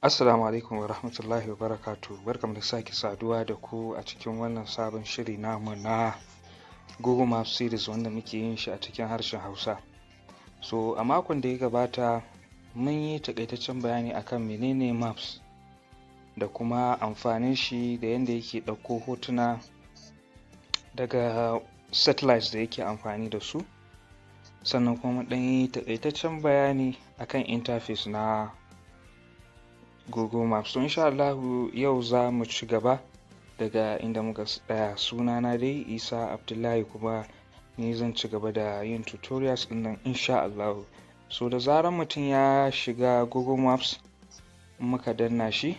Assalamu alaikum wa rahmatullahi wa barakatuh. Barkamu da sake saduwa da ku a cikin wannan sabon shiri namu na Google Maps series wanda muke yin shi a cikin harshen Hausa. So a makon da ya gabata mun yi takaitaccen bayani akan menene maps da kuma amfanin shi da yadda yake ɗauko hotuna daga satellites da yake amfani da su. Sannan kuma ɗan yi takaitaccen bayani akan interface na Google Maps. So insha Allah yau za mu ci gaba daga inda muka tsaya. Sunana dai Isa Abdullahi kuma ni zan ci gaba da yin tutorials ɗin nan insha Allah. So da zarar mutum ya shiga Google Maps muka danna shi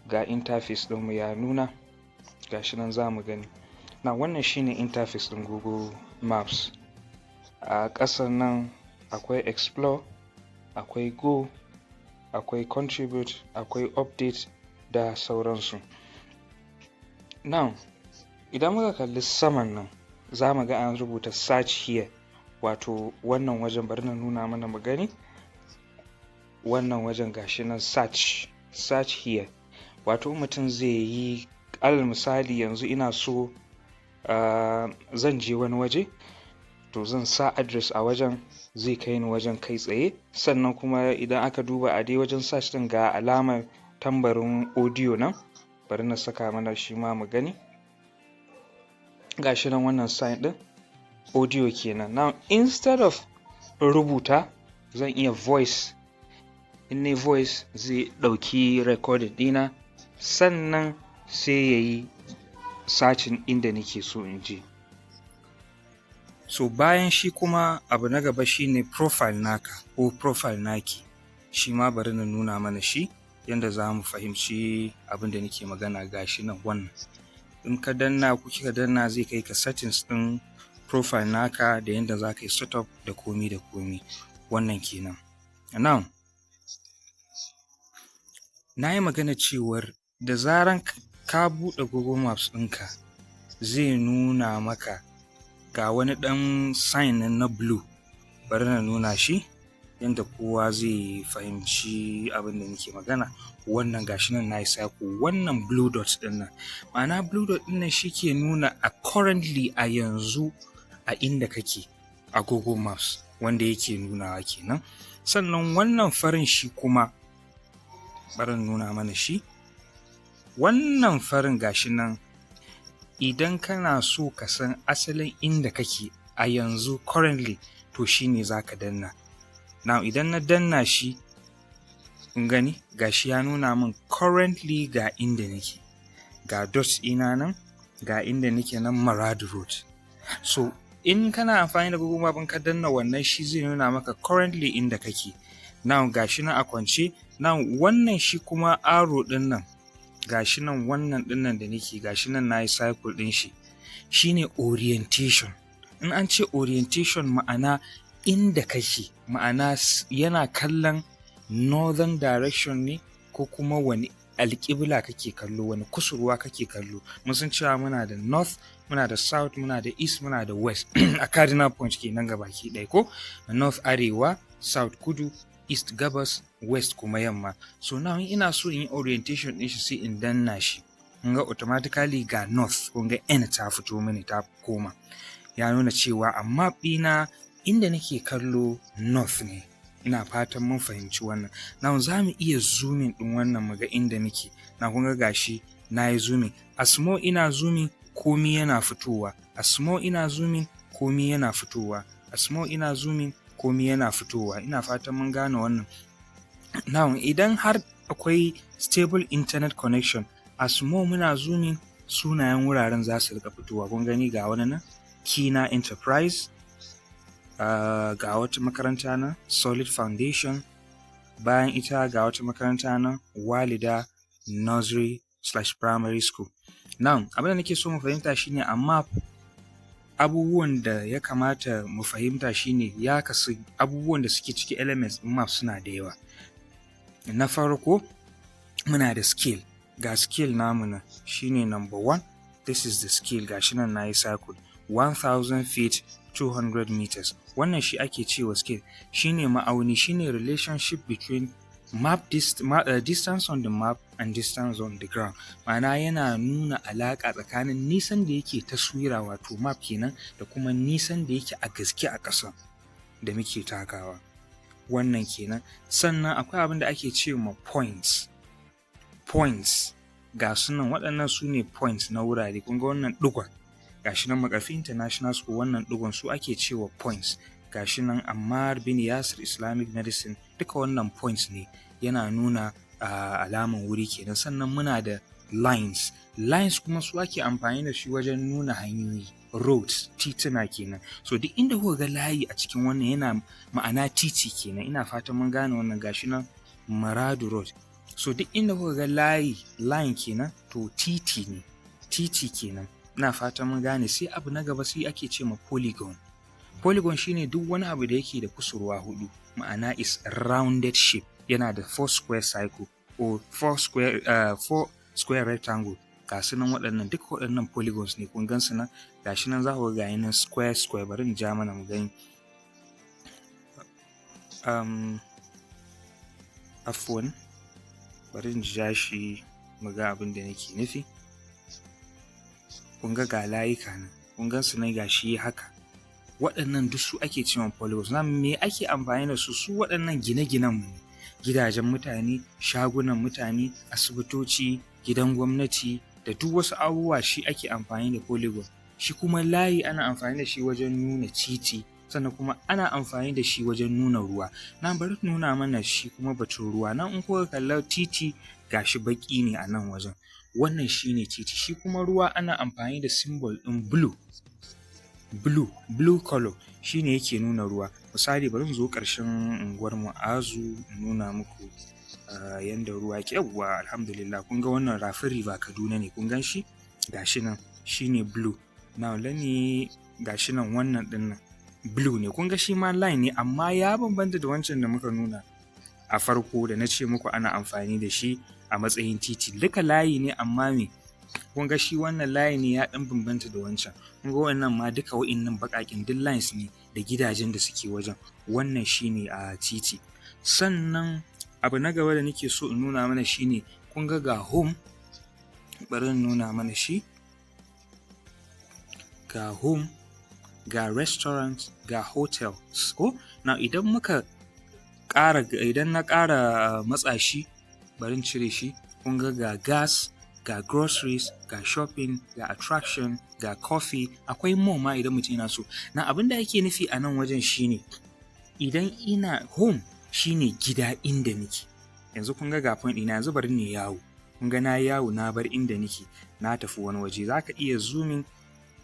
ga interface ɗinmu ya nuna, gashi nan za mu gani. Na wannan shine interface ɗin Google Maps. A ƙasar nan akwai explore, akwai go, akwai contribute, akwai update da sauransu. Now idan muka kalli saman nan za mu ga an rubuta search here, wato wannan wajen bari na nuna mana mu gani. Wannan wajen gashi nan search here, wato mutum zai yi alal misali yanzu ina so zan je wani waje, to zan sa address a wajen, zai kai ni wajen kai tsaye. Sannan kuma idan aka duba a dai wajen search din ga alamar tambarin audio nan, bari na saka mana shi ma mu gani. Gashi nan wannan sign din audio kenan. Now instead of rubuta zan iya voice. In ne voice zai ɗauki recording ɗina sannan sai yayi searching inda nake so in je. So bayan shi kuma abu na gaba shine profile naka ko profile naki. Shi ma bari na nuna mana shi yanda za mu fahimci abin da nake magana. Gashi nan wannan. In ka danna ko kika danna zai kai ka settings ɗin profile naka da yanda za ka yi setup da komi da komi. Wannan kenan. Now na yi magana cewar da zaran ka buɗe Google Maps ɗinka zai nuna maka ga wani ɗan sign na blue. Bari na nuna shi yanda kowa zai fahimci abin da nake magana. Wannan gashi nan na yi sako, wannan blue dot ɗin nan. Ma'ana blue dot ɗin nan shi ke nuna a currently a yanzu a inda kake a Google Maps, wanda yake nunawa kenan. Sannan wannan farin shi kuma bari nuna mana shi. Wannan farin gashi nan idan kana so ka san asalin inda kake a yanzu currently, to shine zaka danna. Now idan na danna shi kun gani gashi ya nuna min currently ga inda nake, ga dots ina nan, ga inda nake nan Maradu Road. So in kana amfani da Google Map ka danna wannan shi zai nuna maka currently inda kake. Now gashi nan a kwance. Now wannan shi kuma arrow din nan, gashi nan wannan din nan da nake, gashi nan nayi cycle din shi, shine orientation. In an ce orientation ma'ana inda kake, ma'ana yana kallon northern direction ne ko kuma wani alƙibla kake kallo, wani kusurwa kake kallo. Mun san cewa muna da north, muna da south, muna da east, muna da west a cardinal point kenan gabaki ɗaya ko. North arewa, south kudu, east gabas, west kuma yamma. So now ina so in yi orientation din shi sai in danna shi. Kun ga automatically ga north, kun ga n ta fito mini ta koma. Ya nuna cewa a map ɗina inda nake kallo north ne. Ina fatan mun fahimci wannan. Now za mu iya zooming ɗin wannan mu ga inda muke. Na kun ga gashi na yi zooming. A small ina zooming komi yana fitowa. A small ina zooming komi yana fitowa. A small ina zooming komi yana fitowa. Ina fatan mun gane wannan. Now idan har akwai stable internet connection, a small muna zooming sunayen wuraren za su rika fitowa. Kun gani ga wani nan Kina Enterprise, ga wata makaranta na Solid Foundation, bayan ita ga wata makaranta na Walida Nursery/Primary School. Now abin da nake so mu fahimta shine a map abubuwan da ya kamata mu fahimta shine ya kasu abubuwan da suke ciki elements in map suna da yawa. Na farko muna da scale. Ga scale namu nan shine number 1. This is the scale, gashi nan nayi circle. 1000 feet 200 meters. Wannan shi ake cewa scale. Shine ma'auni, shine relationship between distance on the map and distance on the ground, ma'ana yana nuna alaƙa tsakanin nisan da yake taswira wato map kenan da kuma nisan da yake a gaske a ƙasa da muke takawa, wannan kenan. Sannan akwai abin da ake ce ma points ga su nan, waɗannan su ne points na wurare. Kun ga wannan ɗigon gashi nan Makarfi International School, wannan ɗigon su ake cewa points. Gashi nan Ammar bin Yasir Islamic Medicine, duka wannan points ne, yana nuna alaman wuri kenan. Sannan muna da lines kuma su ake amfani da shi wajen nuna hanyoyi, roads, tituna kenan. So duk inda kuka ga layi a cikin wannan yana ma'ana titi kenan. Ina fatan mun gane wannan. Gashi nan Maradu Road. So duk inda kuka ga line kenan to titi ne, titi kenan. Ina fatan mun gane. Sai abu na gaba sai ake ce ma polygon shine duk wani abu da yake da kusurwa hudu, ma'ana is rounded shape, yana da 4 square circle or 4 square rectangle. Ga su nan waɗannan duk waɗannan polygons ne, kun gan su nan. Gashi nan za ku ga nan square. Bari in ja mana mu gani. Afwan, bari in ja shi mu ga abin da nake nufi. Kun ga layuka nan, kun gan su nan gashi haka. Waɗannan duk su ake cewa polygons. Na me ake amfani da su? Su waɗannan gine-ginen mu ne, gidajen mutane, shagunan mutane, asibitoci, gidan gwamnati da duk wasu abubuwa shi ake amfani da polygon. Shi kuma layi ana amfani da shi wajen nuna titi, sannan kuma ana amfani da shi wajen nuna ruwa. Na bari nuna mana shi kuma batun ruwa. Nan in kuka kalla titi gashi baki ne a nan wajen, wannan shine titi. Shi kuma ruwa ana amfani da symbol ɗin blue color, shine yake nuna ruwa. Misali bari mu zo ƙarshen unguwar Mu'azu in nuna muku yanda ruwa yake. Yawwa, alhamdulillah, kun ga wannan rafin River Kaduna ne, kun gan shi gashi nan shine blue. Now gashi nan wannan ɗin nan blue ne, kun ga shi ma line ne, amma ya bambanta da wancan da muka nuna a farko da na ce muku ana amfani da shi a matsayin titi. Duka layi ne, amma kun ga shi wannan layi ne ya ɗan bambanta da wancan. Kun ga wannan ma duka wa'innan baƙaƙen duk lines ne da gidajen da suke wajen. Wannan shine a titi. Sannan abu na gaba da nake so in nuna mana shine, kun ga home. Bari in nuna mana shi. Ga home, ga restaurant, ga hotels. Now idan na ƙara matsa shi, bari in cire shi. Kun ga gas, ga groceries, ga shopping, ga attraction, ga coffee, akwai more ma idan mutum yana so. Na abin da ake nufi a nan wajen shine, idan home shine gida inda nake. Yanzu kun ga point ɗina, yanzu bari ne yawo. Kun ga na yawo na bar inda nake, na tafi wani waje. Za ka iya zooming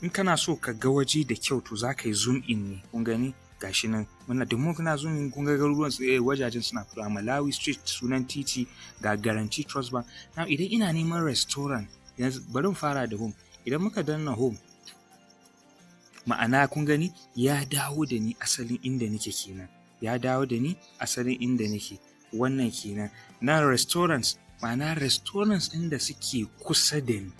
in kana so ka ga waje da kyau, to za ka yi zoom in ne. Kun gani gashi nan domin kuna zooming, kun ga garuruwan wajajen suna fitowa. Malawi Street sunan titi, ga Guarantee Trust Bank. Now idan ina neman restaurant, yanzu bari mu fara da home. Idan muka danna home, ma'ana kun gani ya dawo da ni asalin inda nake kenan. Ya dawo da ni asalin inda nake. Wannan kenan. Na restaurants, ma'ana restaurants inda suke kusa da ni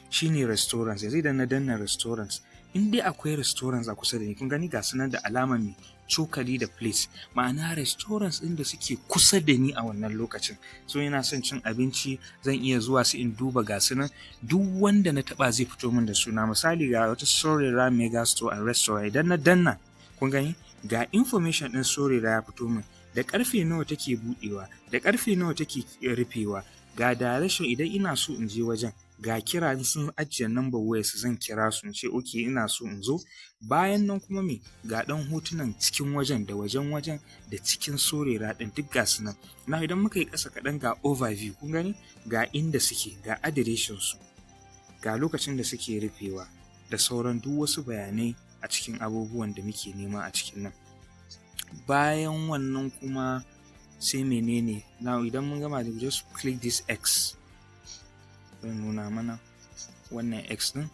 shine restaurants. Yanzu idan na danna restaurants, in dai akwai restaurants a kusa da ni, kun gani ga sunan da alamar mai cokali da plate, ma'ana restaurants ɗin da suke kusa da ni a wannan lokacin. So ina son cin abinci, zan iya zuwa su in duba ga sunan, duk wanda na taba zai fito min da suna. Misali ga wata Sorera Mega Store and Restaurant, idan na danna, kun gani ga information ɗin Sorera ya fito min, da ƙarfe nawa take buɗewa, da ƙarfe nawa take rufewa, ga direction idan ina so in je wajen, ga kira sun ajiye number wayarsu, zan kira su in ce okay ina so in zo. Bayan nan kuma ga ɗan hotunan cikin wajen da wajen da cikin Sorera ɗin duk ga su nan. Na idan muka yi ƙasa kaɗan ga overview, kun gani ga inda suke, ga adireshin su, ga lokacin da suke rufewa da sauran duk wasu bayanai a cikin abubuwan da muke nema a cikin nan. Bayan wannan kuma sai menene? Now idan mun gama da just click this X. Zan nuna mana wannan X ɗin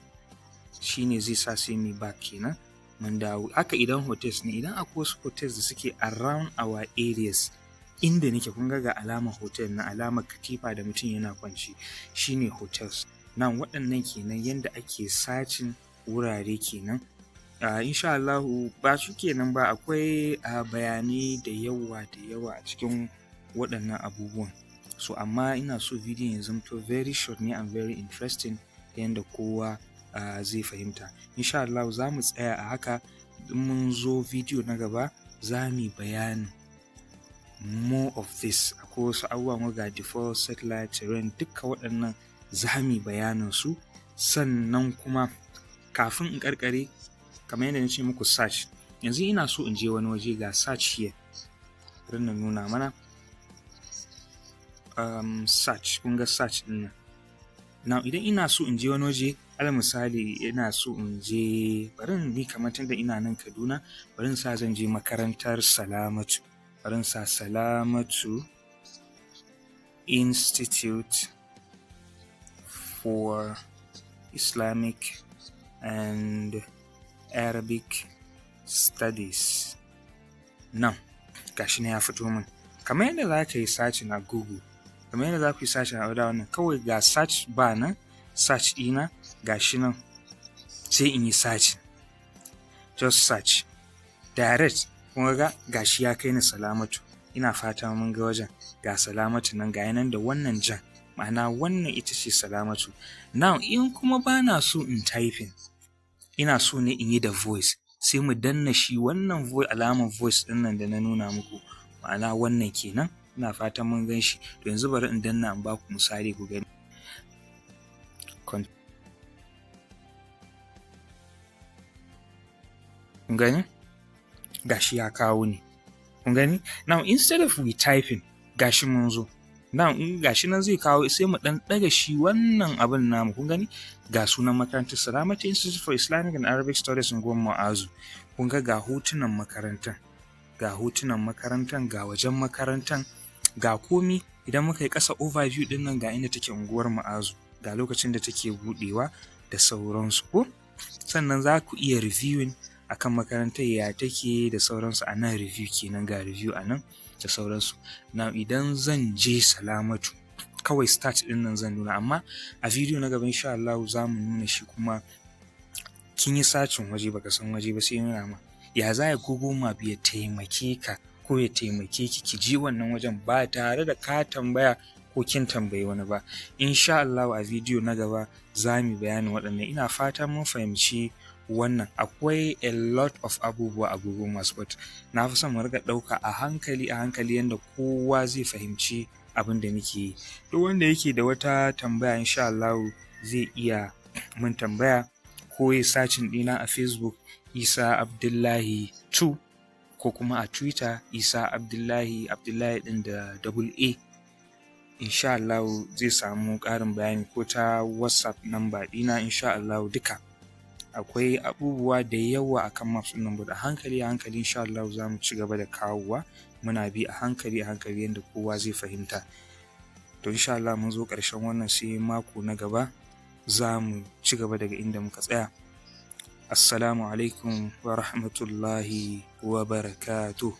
shine zai sa sai mu back kenan, mun dawo. Haka idan hotels ne, idan akwai wasu hotels da suke around our areas inda nake, kun ga alamar hotel na alamar katifa da mutum yana kwanci shine hotels. Nan waɗannan kenan yanda ake searching wurare kenan. Insha Allah ba su kenan ba, akwai bayanai da yawa a cikin waɗannan abubuwan. So amma ina so bidiyon ya zamto very short ne and very interesting ta yanda kowa zai fahimta. Insha Allah za mu tsaya a haka. In mun zo bidiyo na gaba za mu yi bayanin more of this. Akwai wasu abubuwa ga default, satellite, terrain, duka waɗannan za mu yi bayanin su. Sannan kuma kafin in ƙarƙare, kamar yadda na ce muku search, yanzu ina so in je wani waje ga search here. Bari na nuna mana search, kun ga search ɗin nan. Now idan ina so in je wani waje, alal misali ina so in je, bari in bi kamar tunda ina nan Kaduna, bari in sa zan je makarantar Salamatu. Bari in sa Salamatu Institute for Islamic and Arabic Studies. Nan, gashi ne ya fito min. Kamar yadda za ka yi search na Google, kamar yadda za ku yi search na wannan, kawai ga search bar nan, search ɗina gashi nan, sai in yi search. Just search. Direct, kun ga gashi ya kai ni Salamatu. Ina fata mun ga wajen. Ga Salamatu nan, ga nan da wannan jan. Ma'ana wannan ita ce Salamatu. Now in kuma ba na so in typing, ina so ne in yi da voice, sai mu danna shi wannan alamar voice ɗin nan da na nuna muku. Ma'ana wannan kenan. Ina fatan mun gan shi. To yanzu bari in danna in ba ku misali ku gani. Kun gani? Gashi ya kawo ni. Kun gani? Now instead of we typing, gashi mun zo. Now in gashi nan zai kawo, sai mu dan daga shi wannan abin namu. Kun gani? Ga sunan makarantar Salamatu Institute for Islamic and Arabic Studies in Ma'azu. Kun ga hotunan makarantar. Ga hotunan makarantar, ga wajen makarantar, ga komi. Idan muka yi ƙasa overview din nan, ga inda take unguwar Ma'azu, ga lokacin da take budewa da sauransu ko. Sannan za ku iya reviewing akan makarantar ya take da sauransu. A nan review kenan, ga review a nan da sauransu. Now idan zan je Salamatu, kawai start din nan zan nuna, amma a video na gaba insha Allah za mu nuna shi kuma kin yi sacin waje baka san waje ba, sai nuna ma ya za ya Google Map ya taimake ka ko ya taimake ki ji wannan wajen ba tare da ka tambaya ko kin tambayi wani ba. Insha Allah a video na gaba za mu bayani waɗannan. Ina fatan mun fahimci wannan. Akwai a lot of abubuwa a Google Maps, but na fi son mu riga ɗauka a hankali yanda kowa zai fahimci abin da muke yi. Duk wanda yake da wata tambaya insha Allah zai iya mun tambaya, ko ya sacin ɗina a Facebook Isa Abdullahi 2, ko kuma a Twitter Isa Abdullahi ɗin da double A. Insha Allah zai samu ƙarin bayani, ko ta WhatsApp number ɗina insha Allah duka. Akwai abubuwa da yawa akan maps ɗin nan, a hankali insha Allah za mu ci gaba da kawowa. Muna bi a hankali yanda kowa zai fahimta. To insha Allah mun zo ƙarshen wannan, sai mako na gaba za mu ci gaba daga inda muka tsaya. Assalamu alaikum wa rahmatullahi wa barakatuh.